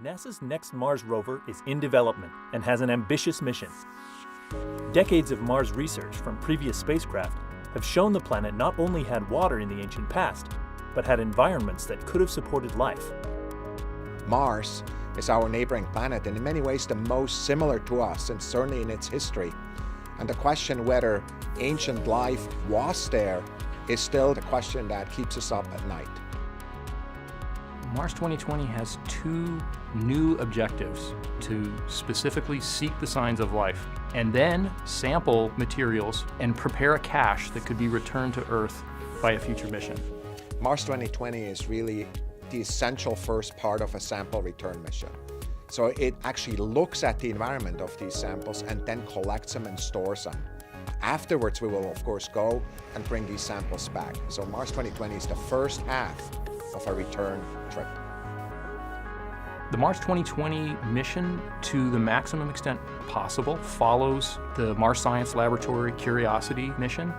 NASA's next Mars rover is in development and has an ambitious mission. Decades of Mars research from previous spacecraft have shown the planet not only had water in the ancient past, but had environments that could have supported life. Mars is our neighboring planet and in many ways the most similar to us, and certainly in its history. And the question whether ancient life was there is still the question that keeps us up at night. Mars 2020 has two new objectives: to specifically seek the signs of life and then sample materials and prepare a cache that could be returned to Earth by a future mission. Mars 2020 is really the essential first part of a sample return mission. So it actually looks at the environment of these samples and then collects them and stores them. Afterwards, we will of course go and bring these samples back. So Mars 2020 is the first half of a return trip. The Mars 2020 mission, to the maximum extent possible, follows the Mars Science Laboratory Curiosity mission.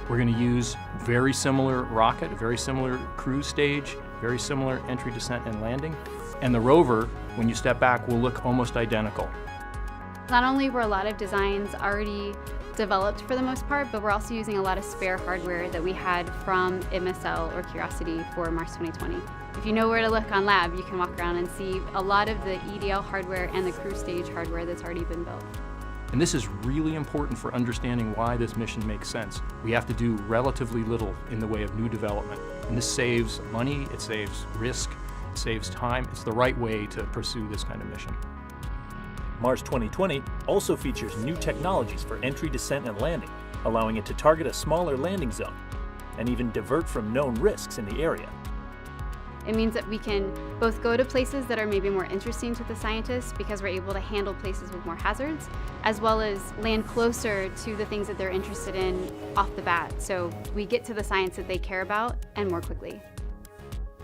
We're going to use very similar rocket, very similar cruise stage, very similar entry, descent, and landing. And the rover, when you step back, will look almost identical. Not only were a lot of designs already developed for the most part, but we're also using a lot of spare hardware that we had from MSL or Curiosity for Mars 2020. If you know where to look on lab, you can walk around and see a lot of the EDL hardware and the cruise stage hardware that's already been built. And this is really important for understanding why this mission makes sense. We have to do relatively little in the way of new development. And this saves money, it saves risk, it saves time. It's the right way to pursue this kind of mission. Mars 2020 also features new technologies for entry, descent, and landing, allowing it to target a smaller landing zone and even divert from known risks in the area. It means that we can both go to places that are maybe more interesting to the scientists because we're able to handle places with more hazards, as well as land closer to the things that they're interested in off the bat. So we get to the science that they care about and more quickly.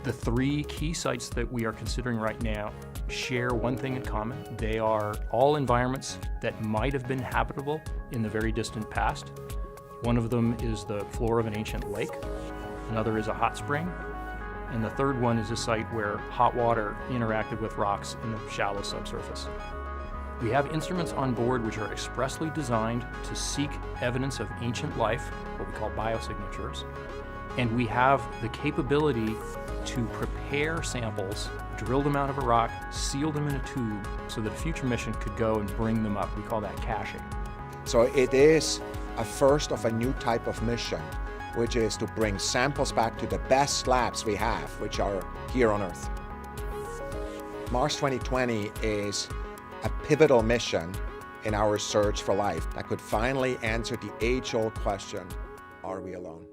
The three key sites that we are considering right now share one thing in common. They are all environments that might have been habitable in the very distant past. One of them is the floor of an ancient lake. Another is a hot spring. And the third one is a site where hot water interacted with rocks in the shallow subsurface. We have instruments on board which are expressly designed to seek evidence of ancient life, what we call biosignatures. And we have the capability to prepare samples, drill them out of a rock, seal them in a tube so that a future mission could go and bring them up. We call that caching. So it is a first of a new type of mission, which is to bring samples back to the best labs we have, which are here on Earth. Mars 2020 is a pivotal mission in our search for life that could finally answer the age-old question, are we alone?